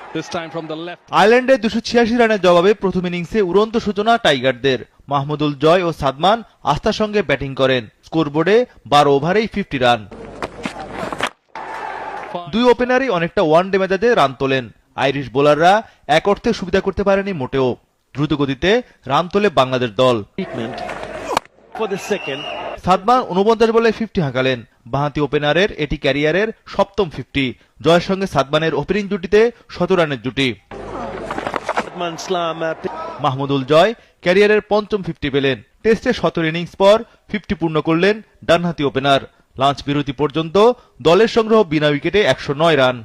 আয়ারল্যান্ডের 286 রানের জবাবে প্রথম ইনিংসে উড়ন্ত সূচনা টাইগারদের। মাহমুদুল জয় ও সাদমান আস্থার সঙ্গে ব্যাটিং করেন। স্কোরবোর্ডে 12 ওভারেই 50 রান। দুই ওপেনারই অনেকটা ওয়ানডে মেজাজে রান তোলেন। আইরিশ বোলাররা এক অর্থে সুবিধা করতে পারেনি মোটেও। দ্রুতগতিতে রান তোলে বাংলাদেশ দল। সাদমান 49 বলে 50 হাঁকালেন। বাঁহাতি ওপেনারের এটি ক্যারিয়ারের সপ্তম 50। জয়ের সঙ্গে সাদমানের ওপেনিং জুটিতে 100 রানের জুটি। মাহমুদুল জয় ক্যারিয়ারের পঞ্চম 50 পেলেন। টেস্টে 17 ইনিংস পর 50 পূর্ণ করলেন ডানহাতি ওপেনার। লাঞ্চ বিরতি পর্যন্ত দলের সংগ্রহ বিনা উইকেটে 109 রান।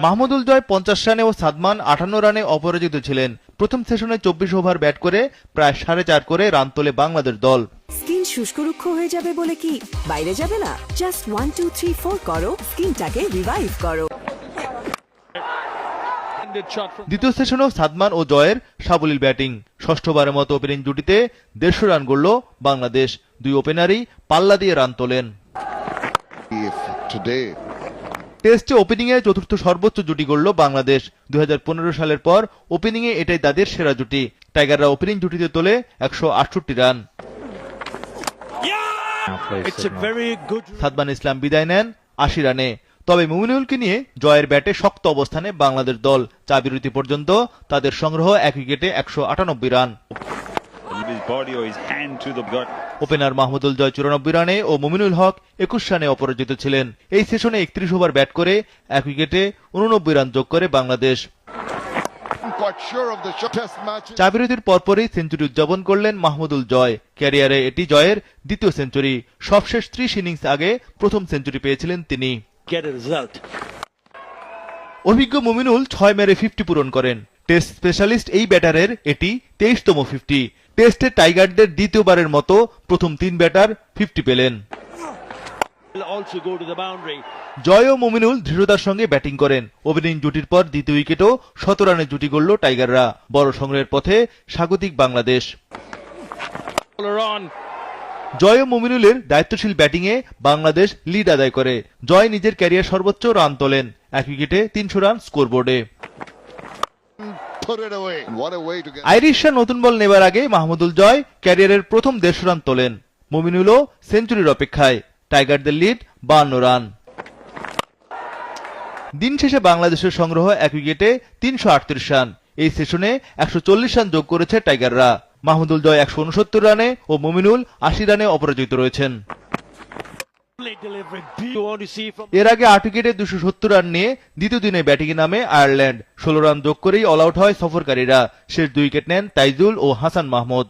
মাহমুদুল জয় 50 রানে ও সাদমান 58 রানে অপরাজিত ছিলেন। প্রথম সেশনে 24 ওভার ব্যাট করে প্রায় 4.5 করে রান তোলে বাংলাদেশ দল। স্কিন শুষ্ক রুক্ষ হয়ে যাবে বলে কি বাইরে যাবে না? জাস্ট 1 2 3 4 করো, স্কিনটাকে রিভাইভ করো। দ্বিতীয় সেশনেও সাদমান ও জয়ের সাবলীল ব্যাটিং। ষষ্ঠবারের মতো ওপেনিং জুটিতে 150 রান গড়ল বাংলাদেশ। দুই ওপেনারই পাল্লা দিয়ে রান তোলেন। টেস্টে ওপেনিংয়ে চতুর্থ সর্বোচ্চ জুটি গড়ল বাংলাদেশ। 2015 সালের পর ওপেনিংয়ে এটাই তাদের সেরা জুটি। টাইগাররা ওপেনিং জুটিতে তোলে 168 রান। সাদমান ইসলাম বিদায় নেন 80 রানে। তবে মুমিনুলকে নিয়ে জয়ের ব্যাটে শক্ত অবস্থানে বাংলাদেশ দল। চা বিরতি পর্যন্ত তাদের সংগ্রহ 1 উইকেটে 198 রান। ওপেনার মাহমুদুল জয় 94 রানে ও মুমিনুল হক 21 রানে অপরাজিত ছিলেন। এই সেশনে 31 ওভার ব্যাট করে 1 উইকেটে 89 রান যোগ করে বাংলাদেশ। চা বিরতির পরপরই সেঞ্চুরি উদযাপন করলেন মাহমুদুল জয়। ক্যারিয়ারে এটি জয়ের দ্বিতীয় সেঞ্চুরি। সবশেষ 30 ইনিংস আগে প্রথম সেঞ্চুরি পেয়েছিলেন তিনি। অভিজ্ঞ মুমিনুল 6 মেরে 50 পূরণ করেন। টেস্ট স্পেশালিস্ট এই ব্যাটারের এটি 23তম 50। টেস্টে টাইগারদের দ্বিতীয়বারের মতো প্রথম 3 ব্যাটার 50 পেলেন। জয় ও মুমিনুল দৃঢ়তার সঙ্গে ব্যাটিং করেন। ওপেনিং জুটির পর দ্বিতীয় উইকেটও 17 রানের জুটি গড়ল টাইগাররা। বড় সংগ্রহের পথে স্বাগতিক বাংলাদেশ। জয় ও মুমিনুলের দায়িত্বশীল ব্যাটিংয়ে বাংলাদেশ লিড আদায় করে। জয় নিজের ক্যারিয়ার সর্বোচ্চ রান তোলেন। 1 উইকেটে 300 রান স্কোরবোর্ডে। আইরিশরা নতুন বল নেবার আগে মাহমুদুল জয় ক্যারিয়ারের প্রথম 150 রান তোলেন। মুমিনুলও সেঞ্চুরির অপেক্ষায়। টাইগারদের লিড 52 রান। দিন শেষে বাংলাদেশের সংগ্রহ 1 উইকেটে 338 রান। এই সেশনে 140 রান যোগ করেছে টাইগাররা। মাহমুদুল জয় 169 রানে ও মুমিনুল 80 রানে অপরাজিত রয়েছেন। এর আগে 8 উইকেটে 270 রান নিয়ে দ্বিতীয় দিনে ব্যাটিংয়ে নামে আয়ারল্যান্ড। 16 রান যোগ করেই অল আউট হয় সফরকারীরা। শেষ 2 উইকেট নেন তাইজুল ও হাসান মাহমুদ।